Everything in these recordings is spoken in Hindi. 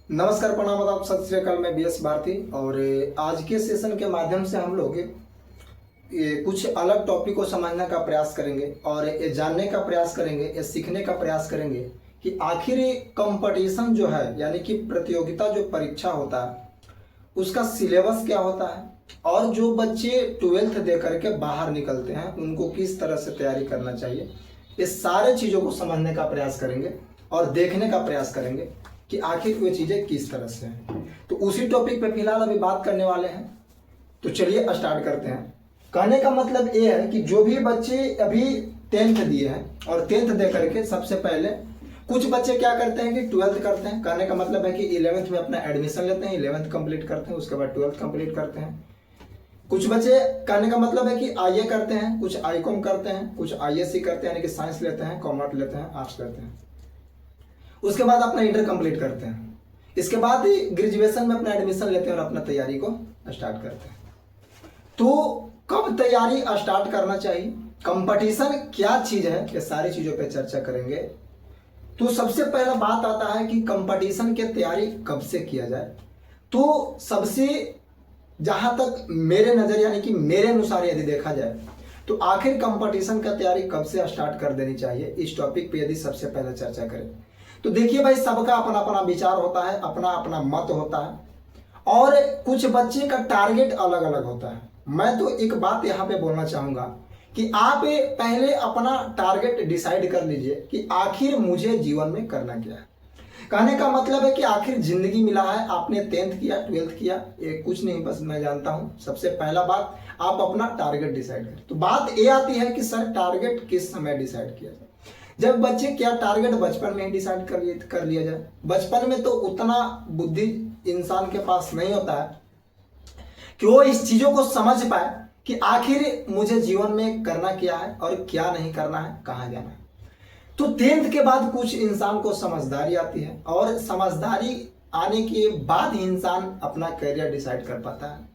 नमस्कार, प्रणाम, आदाब, सत श्री अकाल। मैं बीएस भारती और आज के सेशन के माध्यम से हम लोग ये कुछ अलग टॉपिक को समझने का प्रयास करेंगे और ये जानने का प्रयास करेंगे, ये सीखने का प्रयास करेंगे कि आखिर कंपटीशन जो है यानी कि प्रतियोगिता जो परीक्षा होता है उसका सिलेबस क्या होता है और जो बच्चे 12th दे करके बाहर निकलते हैं उनको किस तरह से तैयारी करना चाहिए, ये सारे चीज़ों को समझने का प्रयास करेंगे और देखने का प्रयास करेंगे कि आखिर वे चीज़ें किस तरह से हैं। तो उसी टॉपिक पे फिलहाल अभी बात करने वाले हैं। तो चलिए स्टार्ट करते हैं। कहने का मतलब ये है कि जो भी बच्चे अभी 10th दिए हैं और 10th दे करके सबसे पहले कुछ बच्चे क्या करते हैं कि 12th करते हैं। कहने का मतलब है कि 11th में अपना एडमिशन लेते हैं, 11th कंप्लीट करते हैं, उसके बाद 12th कंप्लीट करते हैं। कुछ बच्चे कहने का मतलब है कि आईए करते हैं, कुछ आईकॉम करते हैं, कुछ आईएससी करते हैं यानी कि साइंस लेते हैं, कॉमर्स लेते हैं, आर्ट्स लेते हैं। उसके बाद अपना इंटर कंप्लीट करते हैं। इसके बाद ही ग्रेजुएशन में अपना एडमिशन लेते हैं और अपना तैयारी को स्टार्ट करते हैं। तो कब तैयारी स्टार्ट करना चाहिए, कंपटीशन क्या चीज है, ये सारी चीजों पे चर्चा करेंगे। तो सबसे पहला बात आता है कि कंपटीशन की तैयारी कब से किया जाए। तो सबसे जहां तक मेरे नजर यानी कि मेरे अनुसार यदि देखा जाए तो आखिर कंपटीशन का तैयारी कब से स्टार्ट कर देनी चाहिए, इस टॉपिक पे यदि सबसे पहले चर्चा करें तो देखिए भाई, सबका अपना अपना विचार होता है, अपना अपना मत होता है और कुछ बच्चे का टारगेट अलग अलग होता है। मैं तो एक बात यहाँ पे बोलना चाहूंगा कि आप पहले अपना टारगेट डिसाइड कर लीजिए कि आखिर मुझे जीवन में करना क्या है। कहने का मतलब है कि आखिर जिंदगी मिला है, आपने 10th किया, 12th किया, ये कुछ नहीं, बस मैं जानता हूँ। सबसे पहला बात आप अपना टारगेट डिसाइड करें। तो बात ये आती है कि सर टारगेट किस समय डिसाइड किया जाए। जब बच्चे क्या टारगेट बचपन में ही डिसाइड कर लिया जाए। बचपन में तो उतना बुद्धि इंसान के पास नहीं होता है कि वो इस चीजों को समझ पाए कि आखिर मुझे जीवन में करना क्या है और क्या नहीं करना है, कहाँ जाना है। तो 10th के बाद कुछ इंसान को समझदारी आती है और समझदारी आने के बाद ही इंसान अपना करियर डिसाइड कर पाता है।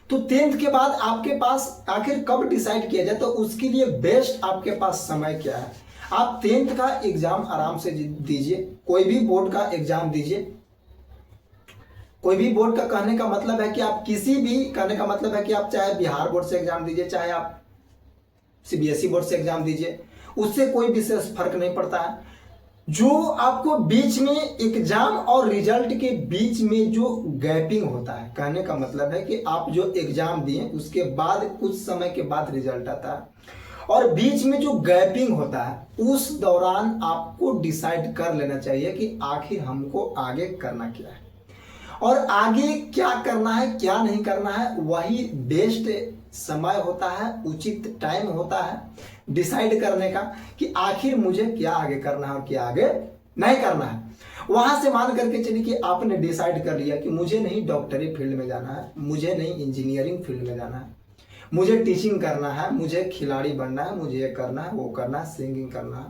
तो 10th के बाद आपके पास आखिर कब डिसाइड किया जाए, तो उसके लिए बेस्ट आपके पास समय क्या है। आप 10th का एग्जाम आराम से दीजिए, कोई भी बोर्ड का एग्जाम दीजिए। कोई भी बोर्ड का कहने का मतलब है कि आप किसी भी, कहने का मतलब है कि आप चाहे बिहार बोर्ड से एग्जाम दीजिए, चाहे आप सीबीएसई बोर्ड से एग्जाम दीजिए, उससे कोई विशेष फर्क नहीं पड़ता है। जो आपको बीच में एग्जाम और रिजल्ट के बीच में जो गैपिंग होता है, कहने का मतलब है कि आप जो एग्जाम दिए उसके बाद कुछ समय के बाद रिजल्ट आता है और बीच में जो गैपिंग होता है उस दौरान आपको डिसाइड कर लेना चाहिए कि आखिर हमको आगे करना क्या है और आगे क्या करना है क्या नहीं करना है। वही बेस्ट समय होता है, उचित टाइम होता है डिसाइड करने का कि आखिर मुझे क्या आगे करना है और क्या आगे नहीं करना है। वहां से मान करके चलिए कि आपने डिसाइड कर लिया कि मुझे नहीं डॉक्टरी फील्ड में जाना है, मुझे नहीं इंजीनियरिंग फील्ड में जाना है, मुझे टीचिंग करना है, मुझे खिलाड़ी बनना है, मुझे ये करना है, वो करना है, सिंगिंग करना है।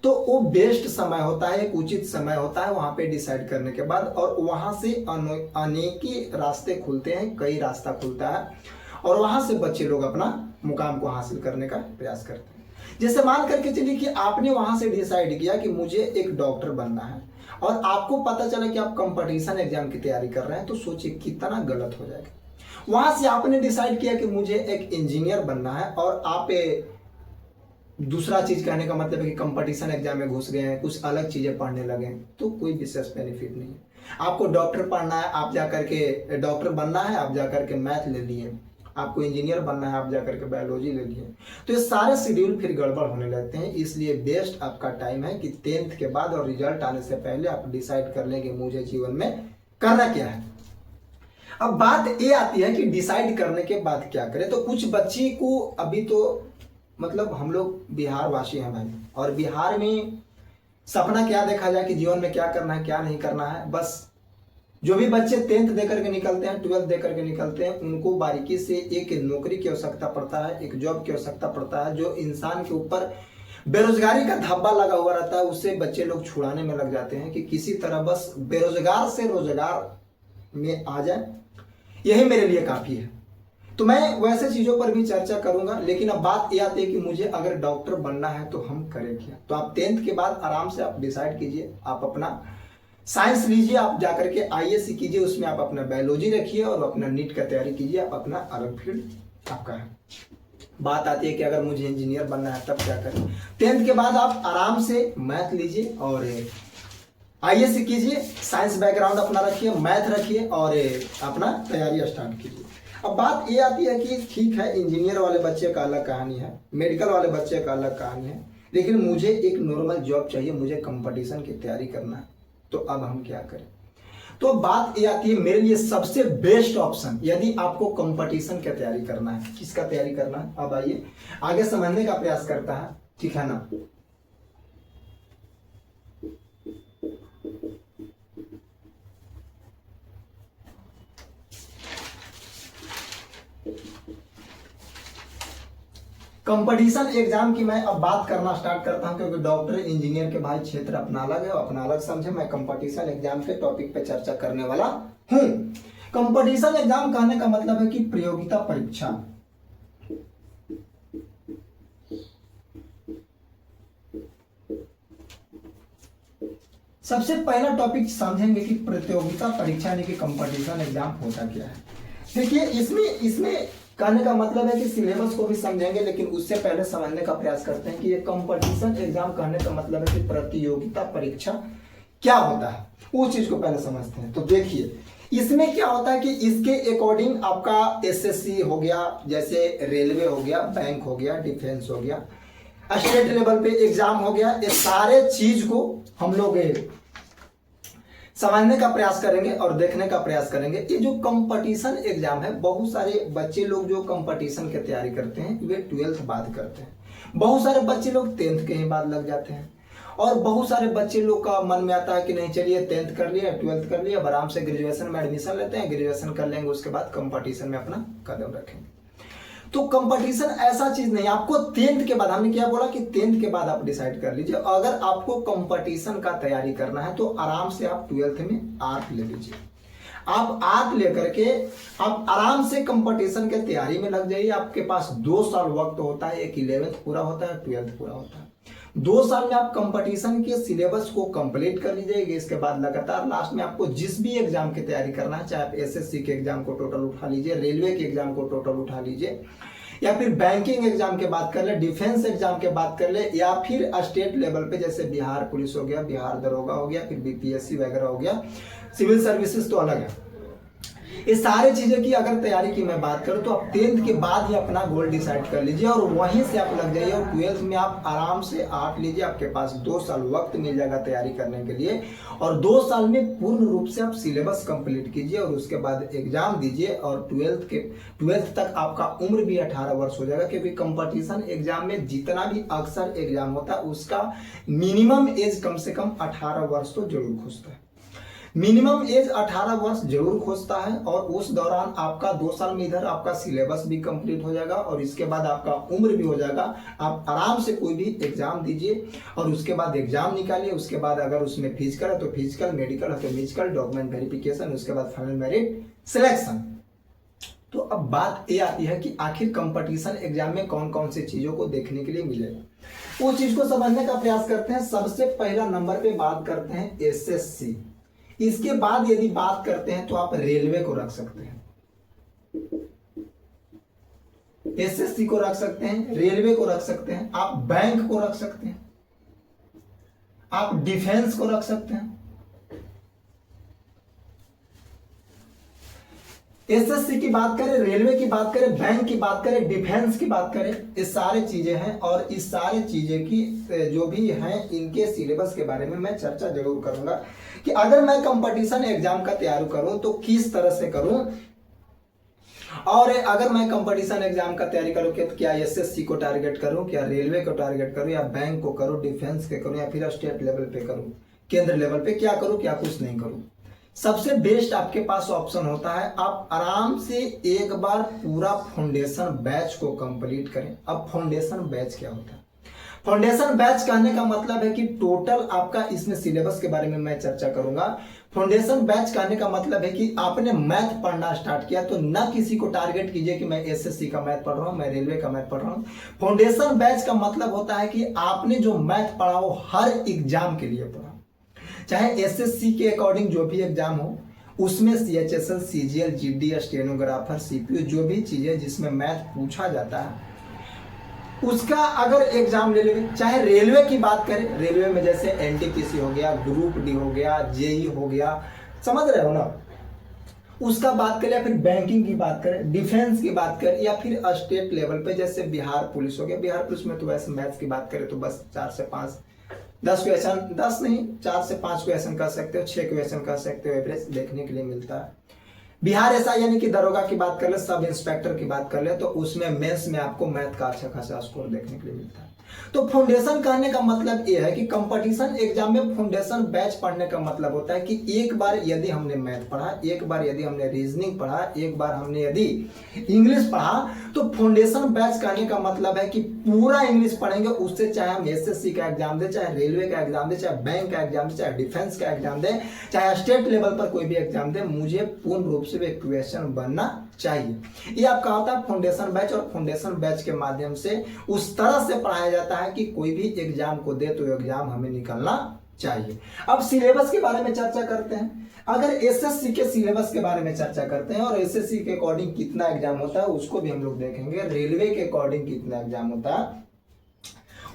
तो वो बेस्ट समय होता है, एक उचित समय होता है वहां पे डिसाइड करने के बाद। और वहां से अनेकी रास्ते खुलते हैं, कई रास्ता खुलता है और वहां से बच्चे लोग अपना मुकाम को हासिल करने का प्रयास करते हैं। जैसे मान करके चलिए कि आपने वहां से डिसाइड किया कि मुझे एक डॉक्टर बनना है और आपको पता चला कि आप कंपटीशन एग्जाम की तैयारी कर रहे हैं, तो सोचिए कितना गलत हो जाएगा। वहां से आपने डिसाइड किया कि मुझे एक इंजीनियर बनना है और आप दूसरा चीज, कहने का मतलब है कि कंपटीशन एग्जाम में घुस गए हैं, कुछ अलग चीजें पढ़ने लगे, तो कोई विशेष बेनिफिट नहीं है। आपको डॉक्टर पढ़ना है, आप जाकर के डॉक्टर बनना है, आप जाकर के मैथ ले लिए। आपको इंजीनियर बनना है, आप जाकर के बायोलॉजी ले लिए। तो ये सारे शेड्यूल फिर गड़बड़ होने लगते हैं। इसलिए बेस्ट आपका टाइम है कि 10th के बाद और रिजल्ट आने से पहले आप डिसाइड कर लें कि मुझे जीवन में करना क्या है। अब बात ये आती है कि डिसाइड करने के बाद क्या करें। तो कुछ बच्ची को अभी तो मतलब हम लोग बिहार वासी हैं भाई, और बिहार में सपना क्या देखा जाए कि जीवन में क्या करना है क्या नहीं करना है। बस जो भी बच्चे 10th देकर के निकलते हैं, 12th देकर के निकलते हैं, उनको बारीकी से एक नौकरी की आवश्यकता पड़ता है, एक जॉब की आवश्यकता पड़ता है। जो इंसान के ऊपर बेरोजगारी का धब्बा लगा हुआ रहता है उससे बच्चे लोग छुड़ाने में लग जाते हैं कि किसी तरह बस बेरोजगार से रोजगार में आ जाए, यही मेरे लिए काफी है। तो मैं वैसे चीजों पर भी चर्चा करूंगा, लेकिन अब बात यह आती है कि मुझे अगर डॉक्टर बनना है तो हम करें क्या। तो आप 10th के बाद आराम से आप डिसाइड कीजिए, आप अपना साइंस लीजिए, आप जाकर के आईएससी कीजिए, उसमें आप अपना बायोलॉजी रखिए और अपना नीट का तैयारी कीजिए, आप अपना अलग फील्ड आपका है। बात आती है कि अगर मुझे इंजीनियर बनना है तब क्या करें। 10th के बाद आप आराम से मैथ लीजिए और आईएससी कीजिए, साइंस बैकग्राउंड अपना रखिए, मैथ रखिए और अपना तैयारी स्टार्ट कीजिए। अब बात ये आती है कि ठीक है, इंजीनियर वाले बच्चे का अलग कहानी है, मेडिकल वाले बच्चे का अलग कहानी है, लेकिन मुझे एक नॉर्मल जॉब चाहिए, मुझे कंपटीशन की तैयारी करना है, तो अब हम क्या करें। तो बात ये आती है, मेरे लिए सबसे बेस्ट ऑप्शन यदि आपको कंपटीशन की तैयारी करना है, किसका तैयारी करना है, अब आइए आगे समझने का प्रयास करता है, ठीक है ना। कंपटीशन एग्जाम की मैं अब बात करना स्टार्ट करता हूं, क्योंकि डॉक्टर इंजीनियर के भाई क्षेत्र अपना अलग है, अपना अलग समझे। मैं कंपटीशन एग्जाम के टॉपिक पे चर्चा करने वाला हूं। कंपटीशन एग्जाम कहने का मतलब है कि प्रतियोगिता परीक्षा। सबसे पहला टॉपिक समझेंगे कि प्रतियोगिता परीक्षा यानी कि कंपटीशन एग्जाम होता क्या है। देखिए, इसमें कहने का मतलब है कि सिलेबस को भी समझेंगे, लेकिन उससे पहले समझने का प्रयास करते हैं कि ये कंपटीशन एग्जाम कहने का मतलब है कि प्रतियोगिता परीक्षा क्या होता है, वो चीज को पहले समझते हैं। तो देखिए, इसमें क्या होता है कि इसके अकॉर्डिंग आपका एसएससी हो गया, जैसे रेलवे हो गया, बैंक हो गया, डिफेंस हो गया, स्टेट लेवल पे एग्जाम हो गया, ये सारे चीज को हम लोग समझने का प्रयास करेंगे और देखने का प्रयास करेंगे। ये जो कंपटीशन एग्जाम है, बहुत सारे बच्चे लोग जो कंपटीशन की तैयारी करते हैं वे 12th बाद करते हैं, बहुत सारे बच्चे लोग 10th के ही बाद लग जाते हैं, और बहुत सारे बच्चे लोग का मन में आता है कि नहीं चलिए 10th कर लिया, 12th कर लिया, आराम से ग्रेजुएशन में एडमिशन लेते हैं, ग्रेजुएशन कर लेंगे, उसके बाद कंपटीशन में अपना कदम रखेंगे। तो कंपटीशन ऐसा चीज नहीं, आपको 10th के बाद, हमने क्या बोला कि 10th के बाद आप डिसाइड कर लीजिए। अगर आपको कंपटीशन का तैयारी करना है तो आराम से आप 12th में आर्ट ले लीजिए, आप आर्ट लेकर के आप आराम से कंपटीशन के तैयारी में लग जाइए। आपके पास 2 साल वक्त होता है, एक 11th पूरा होता है, 12th पूरा होता है। 2 साल में आप कंपटीशन के सिलेबस को कंप्लीट कर लीजिएगा। इसके बाद लगातार लास्ट में आपको जिस भी एग्जाम की तैयारी करना है, चाहे आप एसएससी के एग्जाम को टोटल उठा लीजिए, रेलवे के एग्जाम को टोटल उठा लीजिए, या फिर बैंकिंग एग्जाम के बात कर ले, डिफेंस एग्जाम के बात कर ले, या फिर स्टेट लेवल पे जैसे बिहार पुलिस हो गया, बिहार दरोगा हो गया, फिर बीपीएससी वगैरह हो गया, सिविल सर्विसेज तो अलग है। ये सारे चीजें की अगर तैयारी की मैं बात करूं तो आप 10th के बाद ही अपना गोल डिसाइड कर लीजिए और वहीं से आप लग जाइए, और 12th में आप आराम से आर्ट लीजिए। आपके पास 2 साल वक्त मिल जाएगा तैयारी करने के लिए, और 2 साल में पूर्ण रूप से आप सिलेबस कंप्लीट कीजिए और उसके बाद एग्जाम दीजिए। और 12th तक आपका उम्र भी 18 वर्ष हो जाएगा, क्योंकि कंपटीशन एग्जाम में जितना भी अक्सर एग्जाम होता है उसका मिनिमम एज कम से कम 18 वर्ष तो जरूर खोजता है, मिनिमम एज 18 वर्ष जरूर खोजता है। और उस दौरान आपका 2 साल में इधर आपका सिलेबस भी कंप्लीट हो जाएगा और इसके बाद आपका उम्र भी हो जाएगा। आप आराम से कोई भी एग्जाम दीजिए और उसके बाद एग्जाम निकालिए। उसके बाद अगर उसमें फिजिकल है तो फिजिकल, मेडिकल है तो मेडिकल, डॉक्यूमेंट वेरिफिकेशन, उसके बाद फाइनल मेरिट सिलेक्शन। तो अब बात ये आती है कि आखिर कंपटीशन एग्जाम में कौन कौन सी चीजों को देखने के लिए मिलेगा, वो चीज को समझने का प्रयास करते हैं। सबसे पहला नंबर पे बात करते हैं एसएससी। इसके बाद यदि बात करते हैं तो आप रेलवे को रख सकते हैं, एसएससी को रख सकते हैं, रेलवे को रख सकते हैं, आप बैंक को रख सकते हैं, आप डिफेंस को रख सकते हैं। एसएससी की बात करें, रेलवे की बात करें, बैंक की बात करें, डिफेंस की बात करें, ये सारे चीजें हैं। और इस सारे चीजें की जो भी हैं इनके सिलेबस के बारे में मैं चर्चा जरूर करूंगा कि अगर मैं कंपटीशन एग्जाम का तैयारी करूं तो किस तरह से करूं, और अगर मैं कंपटीशन एग्जाम का तैयारी करूं कि क्या एसएससी को टारगेट करूं, क्या रेलवे को टारगेट करूं, या बैंक को करूं, डिफेंस के करूं, या फिर स्टेट लेवल पे करूं, केंद्र लेवल पे क्या करूं, क्या कुछ नहीं करूं। सबसे बेस्ट आपके पास ऑप्शन होता है, आप आराम से एक बार पूरा फाउंडेशन बैच को कंप्लीट करें। अब फाउंडेशन बैच क्या होता है? फाउंडेशन बैच कहने का मतलब है कि टोटल आपका इसमें सिलेबस के बारे में मैं चर्चा करूंगा। फाउंडेशन बैच कहने का मतलब है कि आपने मैथ पढ़ना स्टार्ट किया तो ना किसी को टारगेट कीजिए कि मैं एसएससी का मैथ पढ़ रहा हूं, मैं रेलवे का मैथ पढ़ रहा हूं। फाउंडेशन बैच का मतलब होता है कि आपने जो मैथ पढ़ा वो हर एग्जाम के लिए पढ़ा। चाहे एसएससी के अकॉर्डिंग जो भी एग्जाम हो उसमें CHSL, CGL, GD, stenographer, CPU, जो भी चीजें जिसमें मैथ पूछा जाता है उसका अगर एग्जाम ले लेंगे। चाहे रेलवे की बात करें, रेलवे में जैसे एनटीपीसी हो गया, ग्रुप डी हो गया, जेई हो गया, समझ रहे हो ना, उसका बात करें, या फिर बैंकिंग की बात करें, डिफेंस की बात करें, या फिर स्टेट लेवल पे जैसे बिहार पुलिस हो गया। बिहार पुलिस में तो वैसे मैथ्स की बात करें तो बस 4 से 5 10 क्वेश्चन, 10 नहीं 4 से 5 क्वेश्चन कर सकते हो, 6 क्वेश्चन कर सकते हो, एवरेज देखने के लिए मिलता है। बिहार ऐसा यानी कि दरोगा की बात कर ले, सब इंस्पेक्टर की बात कर ले, तो उसमें मेंस में आपको मैथ का अच्छा खासा स्कोर देखने के लिए मिलता है। तो फाउंडेशन कहने का मतलब यह है कि कंपटीशन एग्जाम में फाउंडेशन बैच पढ़ने का मतलब होता है कि एक बार यदि हमने मैथ पढ़ा, एक बार यदि हमने रीजनिंग पढ़ा, एक बार हमने यदि इंग्लिश पढ़ा, तो फाउंडेशन बैच कहने का मतलब है कि पूरा इंग्लिश पढ़ेंगे। उससे चाहे हम एसएससी का एग्जाम दे, चाहे रेलवे का एग्जाम दे, चाहे बैंक का एग्जाम दे, चाहे डिफेंस का एग्जाम दे, चाहे स्टेट लेवल पर कोई भी एग्जाम दे, मुझे पूर्ण रूप से एक क्वेश्चन बनना चाहिए। ये आपका होता है फाउंडेशन बैच, और फाउंडेशन बैच के माध्यम से उस तरह से पढ़ाया जाता है कि कोई भी एग्जाम को दे तो एग्जाम हमें निकलना चाहिए। अब सिलेबस के बारे में चर्चा करते हैं। अगर एसएससी के सिलेबस के बारे में चर्चा करते हैं और एसएससी के अकॉर्डिंग कितना एग्जाम होता है उसको भी हम लोग देखेंगे, रेलवे के अकॉर्डिंग कितना एग्जाम होता है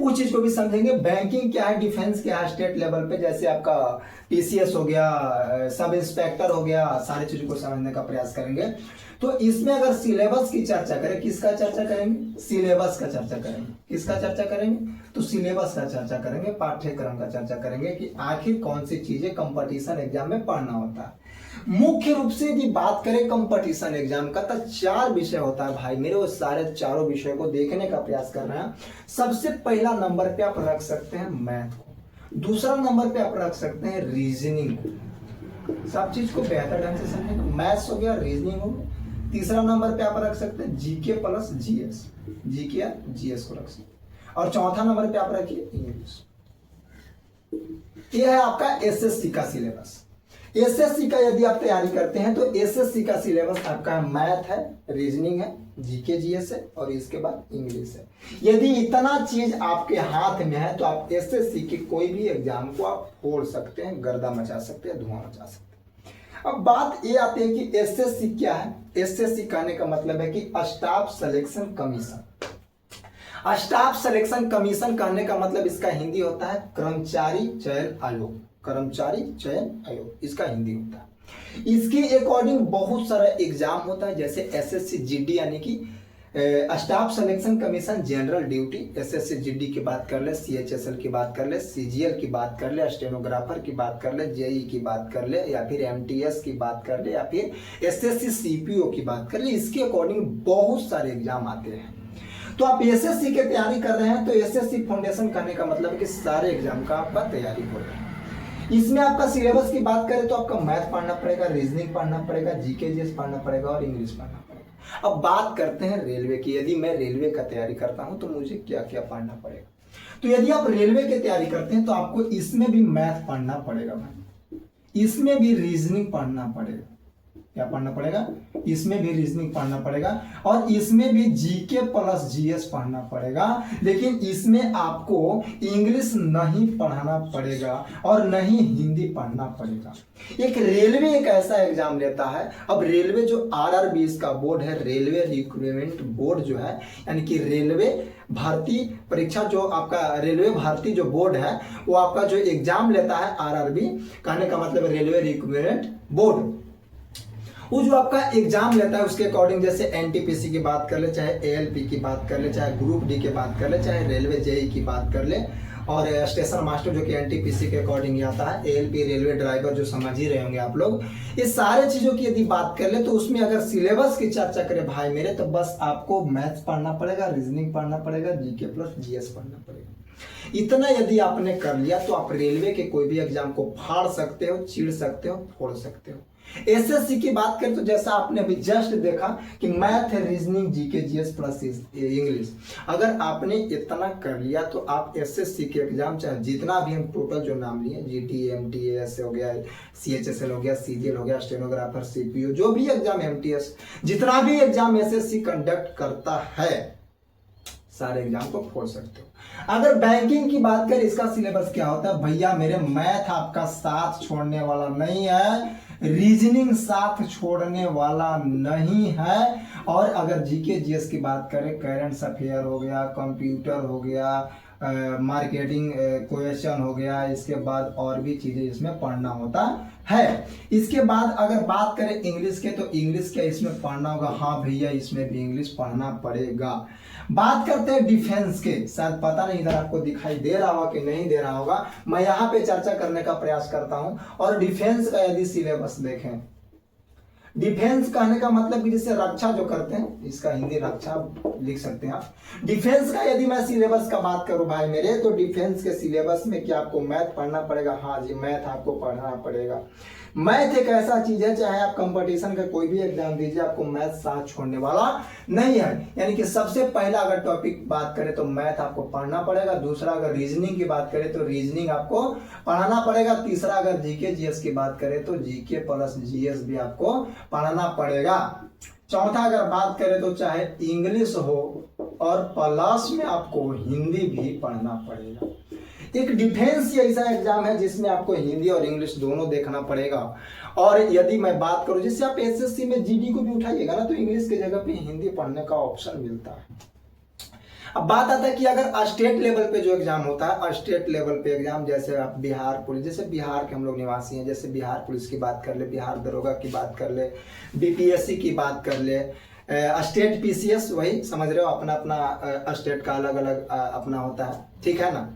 उस चीज को भी समझेंगे। बैंकिंग क्या है, डिफेंस क्या है, स्टेट लेवल पे जैसे आपका टीसीएस हो गया, सब इंस्पेक्टर हो गया, सारी चीजों को समझने का प्रयास करेंगे। तो इसमें अगर सिलेबस की चर्चा करें, किसका चर्चा करेंगे, सिलेबस का चर्चा करेंगे। किसका चर्चा करेंगे, तो सिलेबस का चर्चा करेंगे, पाठ्यक्रम का चर्चा करेंगे कि आखिर कौन सी चीजें कंपटीशन एग्जाम में पढ़ना होता है। मुख्य रूप से यदि बात करें कंपटीशन एग्जाम का तो 4 विषय होता है भाई मेरे, वो सारे चारों विषयों को देखने का प्रयास कर रहे हैं। सबसे पहला नंबर पे आप रख सकते हैं मैथ को, दूसरा नंबर पे आप रख सकते हैं रीजनिंग को, सब चीज को बेहतर ढंग से समझेंगे। मैथ्स हो गया, रीजनिंग हो गया। तीसरा नंबर पे आप रख सकते हैं जीके प्लस जीएस, जीके या जीएस को रख सकते हैं। और चौथा नंबर पे आप रखिए इंग्लिश। यह है आपका एसएससी का सिलेबस। एसएससी का यदि आप तैयारी करते हैं तो एसएससी का सिलेबस आपका मैथ है, रीजनिंग है, जीके जीएस है और इसके बाद इंग्लिश है। यदि इतना चीज आपके हाथ में है तो आप एसएससी के कोई भी एग्जाम को आप फोड़ सकते हैं, गर्दा मचा सकते हैं, धुआं मचा सकते हैं। अब बात ये आती है कि एसएससी क्या है। एसएससी कहने का मतलब है कि staff selection commission. Staff selection commission कहने का मतलब इसका हिंदी होता है कर्मचारी चयन आयोग, कर्मचारी चयन आयोग इसका हिंदी होता है। इसके अकॉर्डिंग बहुत सारा एग्जाम होता है, जैसे एसएससी जीडी यानी कि staff selection commission general duty, SSC GD की बात कर ले, सीएचएसएल की बात कर ले, सीजीएल की बात कर ले, स्टेनोग्राफर की बात कर ले, जेई की बात कर ले, या फिर एमटीएस की बात कर ले, या फिर एसएससी सीपीओ की बात कर ले। इसके अकॉर्डिंग बहुत सारे एग्जाम आते हैं। तो आप एसएससी की तैयारी कर रहे हैं तो एसएससी फाउंडेशन करने का मतलब है कि सारे एग्जाम का आपका तैयारी हो रहा है। इसमें आपका सिलेबस की बात करें तो आपका मैथ पढ़ना पड़ेगा, रीजनिंग पढ़ना पड़ेगा, जीके जीएस पढ़ना पड़ेगा और इंग्लिश पढ़ना पड़ेगा। अब बात करते हैं रेलवे की। यदि मैं रेलवे का तैयारी करता हूं तो मुझे क्या क्या पढ़ना पड़ेगा। तो यदि आप रेलवे की तैयारी करते हैं तो आपको इसमें भी मैथ पढ़ना पड़ेगा भाई, इसमें भी रीजनिंग पढ़ना पड़ेगा। क्या पढ़ना पड़ेगा, इसमें भी रीजनिंग पढ़ना पड़ेगा और इसमें भी जीके प्लस जीएस पढ़ना पड़ेगा। लेकिन इसमें आपको इंग्लिश नहीं पढ़ना पड़ेगा और नहीं हिंदी पढ़ना पड़ेगा। एक रेलवे एक ऐसा एग्जाम लेता है। अब रेलवे जो आरआरबी इसका बोर्ड है, रेलवे रिक्रूटमेंट बोर्ड जो है, यानी कि रेलवे भारतीय परीक्षा जो आपका रेलवे भारतीय जो बोर्ड है वो आपका जो एग्जाम लेता है आरआरबी, कहने का मतलब रेलवे रिक्रूटमेंट बोर्ड, वो जो आपका एग्जाम लेता है उसके अकॉर्डिंग जैसे एनटीपीसी की बात कर ले, चाहे एएलपी की बात कर ले, चाहे ग्रुप डी की बात कर ले, चाहे रेलवे जेई की बात कर ले, और स्टेशन मास्टर जो कि एनटीपीसी के अकॉर्डिंग आता है, एएलपी रेलवे ड्राइवर जो समझ ही रहे होंगे आप लोग। ये सारे चीजों की यदि बात कर ले तो उसमें अगर सिलेबस की चर्चा करें भाई मेरे, तो बस आपको मैथ्स पढ़ना पड़ेगा, रीजनिंग पढ़ना पड़ेगा, जीके प्लस जीएस पढ़ना पड़ेगा। इतना यदि आपने कर लिया तो आप रेलवे के कोई भी एग्जाम को फाड़ सकते हो, चीड़ सकते हो, फोड़ सकते हो। एसएससी की बात करें तो जैसा आपने अभी जस्ट देखा कि math, reasoning, GK GS plus English, अगर आपने इतना कर लिया तो आप एसएससी के एग्जाम चाहे जितना भी हम टोटल जो नाम लिए, जीटी, एमटीएस हो गया, सीएचएसएल हो गया, सीजीएल हो गया, स्टेनोग्राफर, सीपीयू, जो भी एग्जाम, एमटीएस, जितना भी एग्जाम एसएससी कंडक्ट करता है सारे एग्जाम को फोड़ सकते हो। अगर बैंकिंग की बात करें, इसका सिलेबस क्या होता है भैया मेरे, मैथ आपका साथ छोड़ने वाला नहीं है, रीजनिंग साथ छोड़ने वाला नहीं है। और अगर जीके जीएस की बात करें, करंट अफेयर हो गया, कंप्यूटर हो गया, मार्केटिंग क्वेश्चन हो गया, इसके बाद और भी चीजें इसमें पढ़ना होता है। इसके बाद अगर बात करें इंग्लिश के, तो इंग्लिश क्या इसमें पढ़ना होगा? हाँ भैया इसमें भी इंग्लिश पढ़ना पड़ेगा। बात करते हैं डिफेंस के, शायद पता नहीं इधर आपको दिखाई दे रहा होगा कि नहीं दे रहा होगा, मैं यहाँ पे चर्चा करने का प्रयास करता हूँ। और डिफेंस का यदि सिलेबस देखें, डिफेंस कहने का मतलब कि जैसे रक्षा जो करते हैं, इसका हिंदी रक्षा लिख सकते हैं आप। डिफेंस का यदि मैं सिलेबस का बात करूं भाई मेरे, तो डिफेंस के सिलेबस में क्या आपको मैथ पढ़ना पड़ेगा? हाँ जी, मैथ आपको पढ़ना पड़ेगा। मैथ एक ऐसा चीज है, चाहे आप कंपटीशन का कोई भी एग्जाम दीजिए, आपको मैथ साथ छोड़ने वाला नहीं है। यानी कि सबसे पहला अगर टॉपिक बात करें तो मैथ आपको पढ़ना पड़ेगा। दूसरा अगर रीजनिंग की बात करें तो रीजनिंग आपको पढ़ना पड़ेगा। तीसरा अगर जीके जीएस की बात करें तो जीके प्लस जीएस भी आपको पढ़ना पड़ेगा। चौथा अगर बात करें तो चाहे इंग्लिश हो और प्लस में आपको हिंदी भी पढ़ना पड़ेगा। एक डिफेंस ऐसा एग्जाम है जिसमें आपको हिंदी और इंग्लिश दोनों देखना पड़ेगा। और यदि मैं बात करूं, जैसे आप एसएससी में जीडी को भी उठाइएगा ना, तो इंग्लिश की जगह पे हिंदी पढ़ने का ऑप्शन मिलता है। अब बात आता है कि अगर स्टेट लेवल पे जो एग्जाम होता है, स्टेट लेवल पे एग्जाम, जैसे आप बिहार पुलिस, जैसे बिहार के हम लोग निवासी हैं, जैसे बिहार पुलिस की बात कर ले, बिहार दरोगा की बात कर ले, बीपीएससी की बात कर ले, स्टेट पीसीएस, वही समझ रहे हो, अपना अपना स्टेट का अलग अलग अपना होता है, ठीक है ना।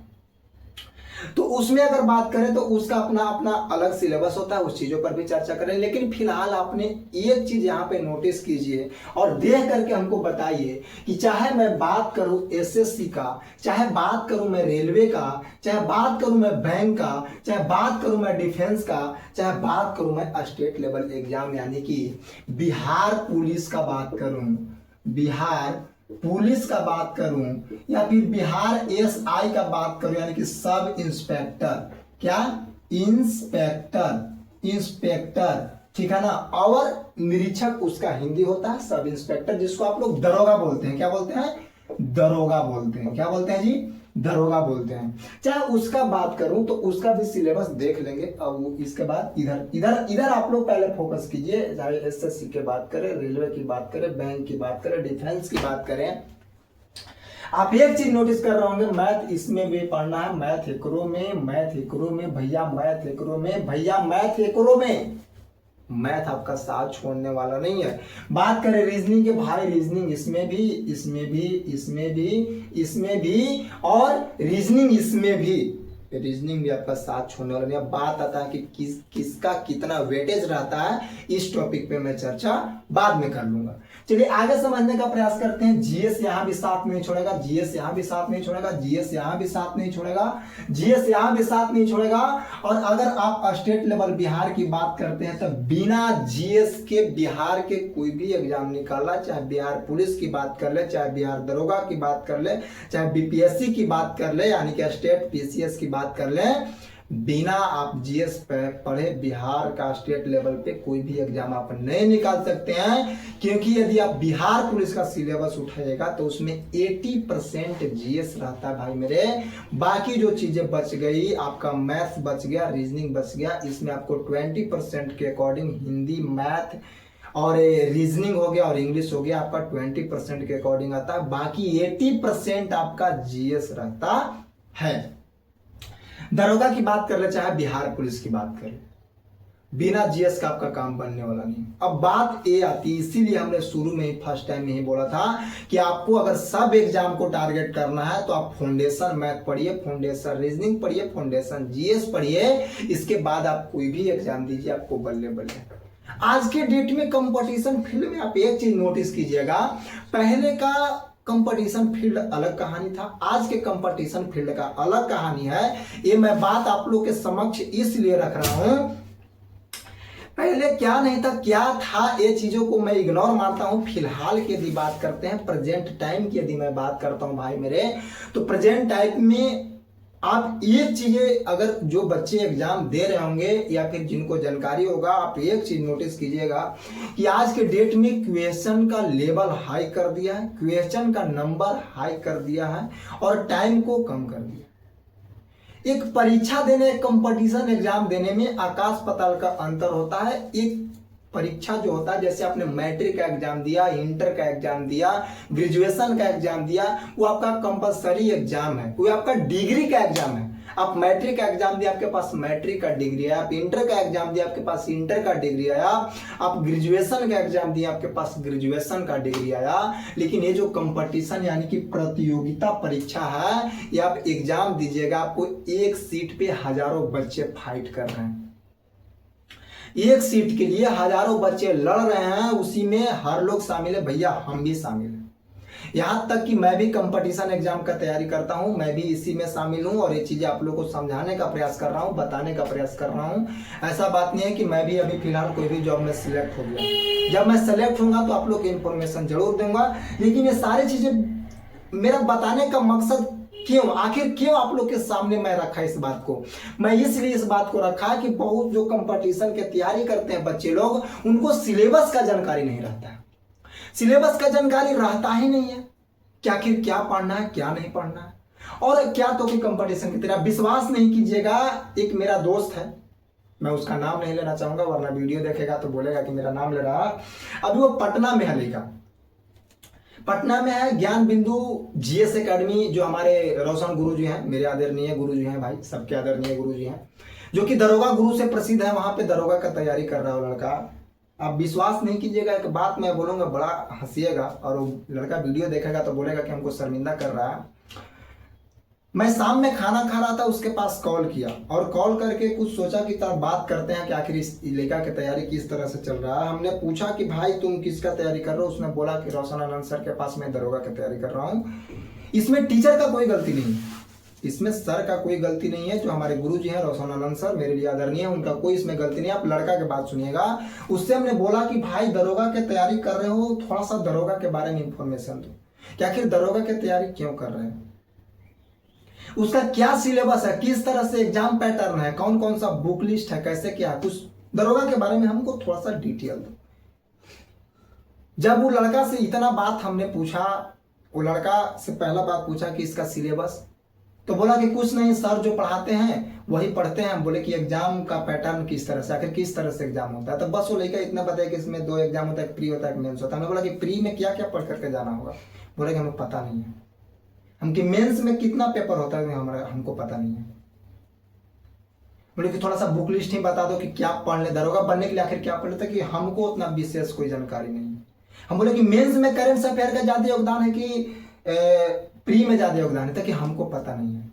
तो उसमें अगर बात करें तो उसका अपना अपना अलग सिलेबस होता है, उस चीजों पर भी चर्चा करें। लेकिन फिलहाल आपने एक चीज यहाँ पे नोटिस कीजिए और देख करके हमको बताइए कि चाहे मैं बात करूं एसएससी का, चाहे बात करूं मैं रेलवे का, चाहे बात करूं मैं बैंक का, चाहे बात करूं मैं डिफेंस का, चाहे बात करूं मैं स्टेट लेवल एग्जाम यानी कि बिहार पुलिस का बात करूं, बिहार पुलिस का बात करूं, या फिर बिहार एसआई का बात करूं, यानी कि सब इंस्पेक्टर, क्या इंस्पेक्टर, ठीक है ना। और निरीक्षक उसका हिंदी होता है सब इंस्पेक्टर, जिसको आप लोग दरोगा बोलते हैं। क्या बोलते हैं? दरोगा बोलते हैं। क्या बोलते हैं जी? दरोगा बोलते हैं। चाहे उसका बात करूं तो उसका भी सिलेबस देख लेंगे। अब इसके बाद इधर इधर इधर आप लोग पहले फोकस कीजिए, चाहे एसएससी की बात करें, रेलवे की बात करें, बैंक की बात करें, डिफेंस की बात करें। आप एक चीज नोटिस कर रहे होंगे, मैथ इसमें भी पढ़ना है, मैथ एकरो में, मैथ एकरो में भैया, मैथ एकरो में भैया, मैथ एकरो में। मैथ आपका साथ छोड़ने वाला नहीं है। बात करें रीजनिंग के, भाई रीजनिंग इसमें भी, इसमें भी, इसमें भी, इसमें भी, और रीजनिंग इसमें भी, रीजनिंग भी आपका साथ छोड़ने वाला नहीं है। बात आता है कि किसका कितना वेटेज रहता है, इस टॉपिक पे मैं चर्चा बाद में कर लूंगा। चलिए आगे समझने का प्रयास करते हैं। जीएस यहां भी साथ नहीं छोड़ेगा, जीएस यहां भी साथ नहीं छोड़ेगा, जीएस यहां भी साथ नहीं छोड़ेगा, जीएस यहां भी साथ नहीं छोड़ेगा। और अगर आप स्टेट लेवल बिहार की बात करते हैं तो बिना जीएस के बिहार के कोई भी एग्जाम निकालना, चाहे बिहार पुलिस की बात कर ले, चाहे बिहार दरोगा की बात कर ले, चाहे बीपीएससी की बात कर ले, यानी कि स्टेट पीसीएस की बात कर ले, बिना आप जीएस पढ़े बिहार का स्टेट लेवल पे कोई भी एग्जाम आप नहीं निकाल सकते हैं। क्योंकि यदि आप बिहार पुलिस का सिलेबस उठाइएगा तो उसमें 80% जीएस रहता है भाई मेरे। बाकी जो चीजें बच गई, आपका मैथ्स बच गया, रीजनिंग बच गया, इसमें आपको 20% के अकॉर्डिंग हिंदी, मैथ और रीजनिंग हो गया और इंग्लिश हो गया, आपका 20% के अकॉर्डिंग आता है। बाकी 80% आपका जीएस रहता है। दरोगा की बात कर ले, चाहे बिहार पुलिस की बात करें, बिना जीएस का आपका काम बनने वाला नहीं। अब बात ये आती, इसीलिए हमने शुरू में ही फर्स्ट टाइम यही बोला था कि आपको अगर सब एग्जाम को टारगेट करना है तो आप फाउंडेशन मैथ पढ़िए, फाउंडेशन रीजनिंग पढ़िए, फाउंडेशन जीएस पढ़िए, इसके बाद आप कोई भी एग्जाम दीजिए, आपको बल्ले बल्ले। आज के डेट में कंपटीशन फील्ड में आप एक चीज नोटिस कीजिएगा, पहले का कंपटीशन फील्ड अलग कहानी था, आज के कंपटीशन फील्ड का अलग कहानी है। ये मैं बात आप लोग के समक्ष इसलिए रख रहा हूं, पहले क्या नहीं था क्या था, ये चीजों को मैं इग्नोर मारता हूं। फिलहाल की यदि बात करते हैं, प्रेजेंट टाइम की यदि मैं बात करता हूं भाई मेरे, तो प्रेजेंट टाइम में आप एक चीजें, अगर जो बच्चे एग्जाम दे रहे होंगे या फिर जिनको जानकारी होगा, आप एक चीज नोटिस कीजिएगा कि आज के डेट में क्वेश्चन का लेवल हाई कर दिया है, क्वेश्चन का नंबर हाई कर दिया है और टाइम को कम कर दिया। एक परीक्षा देने, कंपटीशन एग्जाम देने में आकाश पाताल का अंतर होता है। एक परीक्षा जो होता है, जैसे आपने मैट्रिक का एग्जाम दिया, इंटर का एग्जाम दिया, ग्रेजुएशन का एग्जाम दिया, वो आपका कंपलसरी एग्जाम है, वो आपका डिग्री का एग्जाम है। आप मैट्रिक का एग्जाम दिया, आपके पास मैट्रिक का डिग्री है। आप इंटर का एग्जाम दिया, आपके पास इंटर का डिग्री आया। आप ग्रेजुएशन का एग्जाम दिया, आपके पास ग्रेजुएशन का डिग्री आया। लेकिन ये जो कंपटीशन यानी कि प्रतियोगिता परीक्षा है, ये आप एग्जाम दीजिएगा, आपको एक सीट पे हजारों बच्चे फाइट कर रहे हैं। एक सीट के लिए हजारों बच्चे लड़ रहे हैं, उसी में हर लोग शामिल है। भैया हम भी शामिल हैं, यहां तक कि मैं भी कंपटीशन एग्जाम का तैयारी करता हूं, मैं भी इसी में शामिल हूं और ये चीजें आप लोगों को समझाने का प्रयास कर रहा हूं, बताने का प्रयास कर रहा हूं। ऐसा बात नहीं है कि मैं भी अभी फिलहाल कोई भी जॉब में सिलेक्ट हो गया। जब मैं सिलेक्ट होऊंगा तो आप लोग को इन्फॉर्मेशन जरूर दूंगा। लेकिन ये सारी चीजें मेरा बताने का मकसद क्यों, आखिर क्यों आप लोग के सामने मैं रखा इस बात को? मैं इसलिए इस बात को रखा कि बहुत जो कंपटीशन के तैयारी करते हैं बच्चे लोग, उनको सिलेबस का जानकारी नहीं रहता है। सिलेबस का जानकारी रहता ही नहीं है कि आखिर क्या पढ़ना है, क्या नहीं पढ़ना है। और क्या तो कि कंपटीशन की तरह विश्वास नहीं कीजिएगा। एक मेरा दोस्त है, मैं उसका नाम नहीं लेना चाहूंगा वरना वीडियो देखेगा तो बोलेगा कि मेरा नाम ले रहा। अभी वो पटना में है, लेगा पटना में है ज्ञान बिंदु जीएस एकेडमी, जो हमारे रोशन गुरु जी हैं, मेरे आदरणीय गुरु जी हैं भाई, सबके आदरणीय गुरु जी हैं, जो कि दरोगा गुरु से प्रसिद्ध है। वहां पे दरोगा का तैयारी कर रहा है वो लड़का। आप विश्वास नहीं कीजिएगा, एक बात मैं बोलूंगा, बड़ा हंसिएगा और वो लड़का वीडियो देखेगा तो बोलेगा कि हमको शर्मिंदा कर रहा है। मैं शाम में खाना खा रहा था, उसके पास कॉल किया और कॉल करके कुछ सोचा कि तब बात करते हैं कि आखिर इस लेखा की तैयारी किस तरह से चल रहा है। हमने पूछा कि भाई तुम किसका तैयारी कर रहे हो? उसने बोला कि रोशन आनंद सर के पास मैं दरोगा की तैयारी कर रहा हूँ। इसमें टीचर का कोई गलती नहीं है, इसमें सर का कोई गलती नहीं है। जो हमारे गुरु जी हैं रोशन आनंद सर, मेरे लिए आदरणीय है, उनका कोई इसमें गलती नहीं है। आप लड़का की बात सुनिएगा। उससे हमने बोला कि भाई दरोगा की तैयारी कर रहे हो, थोड़ा सा दरोगा के बारे में इंफॉर्मेशन दो कि आखिर दरोगा की तैयारी क्यों कर रहे हैं, उसका क्या सिलेबस है, किस तरह से एग्जाम पैटर्न है, कौन कौन सा बुक लिस्ट है, कैसे क्या, कुछ दरोगा के बारे में हमको थोड़ा सा डिटेल दो। जब वो लड़का से इतना बात हमने पूछा, वो लड़का से पहला बात पूछा कि इसका सिलेबस, तो बोला कि कुछ नहीं सर, जो पढ़ाते हैं वही पढ़ते हैं। बोले कि एग्जाम का पैटर्न किस तरह से, आखिर किस तरह से एग्जाम होता है। तो बस वो लड़का इतना बताया कि इसमें 2 एग्जाम होता है, प्री होता है, मेंस होता है। हमने बोला कि प्री में क्या क्या पढ़ करके जाना होगा? बोले कि हमें पता नहीं है। हम कि मेंस में कितना पेपर होता है हमको पता नहीं है। बोले कि थोड़ा सा बुक लिस्ट ही बता दो कि क्या पढ़ ले, दरोगा बनने के लिए आखिर क्या पढ़ लेते, कि हमको उतना विशेष कोई जानकारी नहीं है। हम बोले कि मेंस में करेंट अफेयर का ज्यादा योगदान है कि प्री में ज्यादा योगदान है, ताकि हमको पता नहीं है।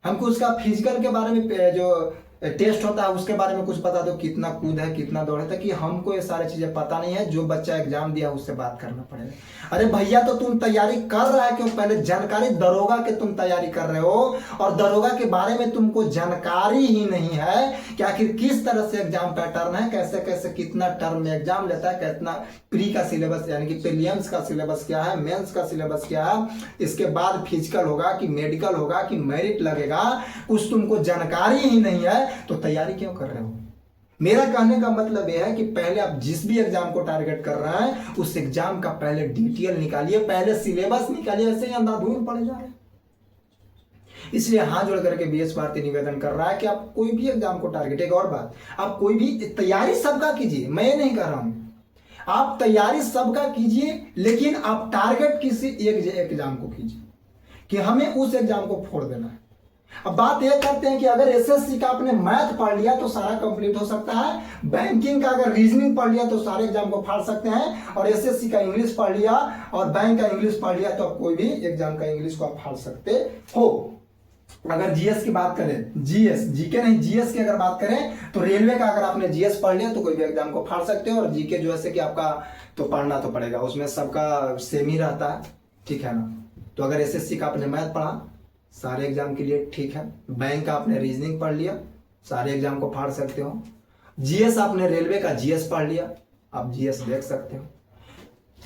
हमको उसका फिजिकल के बारे में, जो टेस्ट होता है उसके बारे में कुछ बता दो, कितना कूद है, कितना दौड़ है, ताकि हमको ये सारी चीजें पता नहीं है। जो बच्चा एग्जाम दिया उससे बात करना पड़ेगा। अरे भैया तो तुम तैयारी कर रहा है क्यों? पहले जानकारी, दरोगा के तुम तैयारी कर रहे हो और दरोगा के बारे में तुमको जानकारी ही नहीं है कि आखिर किस तरह से एग्जाम पैटर्न है, कैसे कैसे कितना टर्म में एग्जाम लेता है, कितना प्री का सिलेबस यानी कि प्रीलिम्स का सिलेबस क्या है, मेंस का सिलेबस क्या है, इसके बाद फिजिकल होगा कि मेडिकल होगा कि मेरिट लगेगा, कुछ तुमको जानकारी ही नहीं है, तो तैयारी क्यों कर रहे हो? मेरा कहने का मतलब यह है कि पहले आप जिस भी एग्जाम को टारगेट कर रहे हैं, उस एग्जाम का पहले डिटेल निकालिए, पहले सिलेबस निकालिए। ऐसे ही अंधाधुंध पड़े जा रहे हैं। इसलिए हाथ जोड़ करके बीएस भारती निवेदन कर रहा है कि आप कोई भी एग्जाम को टारगेट, एक और बात, आप कोई भी तैयारी सबका कीजिए, मैं ये नहीं कर रहा हूं, आप तैयारी सबका कीजिए, लेकिन आप टारगेट किसी एक एग्जाम को कीजिए कि हमें उस एग्जाम को फोड़ देना है। अब बात यह करते हैं कि अगर एसएससी का आपने मैथ पढ़ लिया तो सारा कंप्लीट हो सकता है, बैंकिंग का अगर रीजनिंग पढ़ लिया तो सारे एग्जाम को फाड़ सकते हैं, और एसएससी का इंग्लिश पढ़ लिया और बैंक का इंग्लिश पढ़ लिया तो आप कोई भी एग्जाम का इंग्लिश को आप फाड़ सकते हो। अगर जीएस की बात करें, जीएस, जीके नहीं, जीएस की अगर बात करें तो रेलवे का अगर आपने जीएस पढ़ लिया तो कोई भी एग्जाम को फाड़ सकते हो। और जीके जो है कि आपका तो पढ़ना तो पड़ेगा, उसमें सबका सेम ही रहता है, ठीक है ना। तो अगर एसएससी का आपने मैथ पढ़ा सारे एग्जाम के लिए ठीक है, बैंक का आपने रीजनिंग पढ़ लिया सारे एग्जाम को फाड़ सकते हो, जीएस आपने रेलवे का जीएस पढ़ लिया आप जीएस देख सकते हो।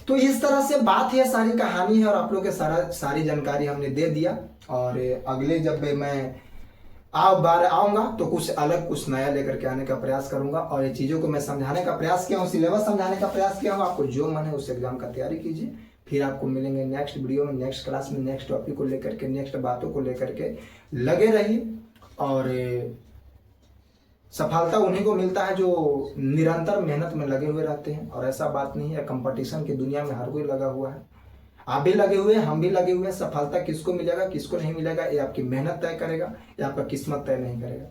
तो इस तरह से बात है, सारी कहानी है और आप लोग के सारी जानकारी हमने दे दिया। और अगले जब मैं बार आऊँगा तो कुछ अलग कुछ नया लेकर के आने का प्रयास करूँगा। और ये चीज़ों को मैं समझाने का प्रयास किया हूँ, सिलेबस समझाने का प्रयास किया हूँ। आपको जो मन है उस एग्जाम का तैयारी कीजिए। फिर आपको मिलेंगे नेक्स्ट वीडियो में, नेक्स्ट क्लास में, नेक्स्ट टॉपिक को लेकर के, नेक्स्ट बातों को लेकर के। लगे रहिए। और सफलता उन्हीं को मिलता है जो निरंतर मेहनत में लगे हुए रहते हैं। और ऐसा बात नहीं है, कंपटीशन की दुनिया में हर कोई लगा हुआ है। आप भी लगे हुए हैं, हम भी लगे हुए हैं। सफलता किसको मिलेगा किसको नहीं मिलेगा ये आपकी मेहनत तय करेगा, या आपका किस्मत तय नहीं करेगा।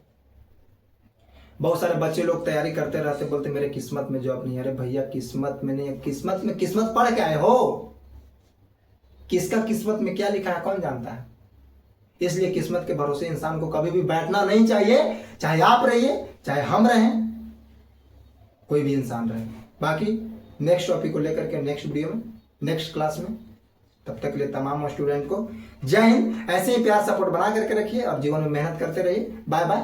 बहुत सारे बच्चे लोग तैयारी करते रहते, बोलते मेरे किस्मत में जॉब नहीं है। अरे भैया किस्मत में नहीं है, किस्मत में किस्मत पढ़ के आए हो, किसका किस्मत में क्या लिखा है कौन जानता है। इसलिए किस्मत के भरोसे इंसान को कभी भी बैठना नहीं चाहिए, चाहे आप रहिए चाहे हम रहें, कोई भी इंसान रहे। बाकी नेक्स्ट टॉपिक को लेकर के नेक्स्ट वीडियो में, नेक्स्ट क्लास में, तब तक के लिए तमाम स्टूडेंट को जय हिंद। ऐसे ही प्यार सपोर्ट बना करके रखिए और जीवन में मेहनत करते रहिए। Bye bye.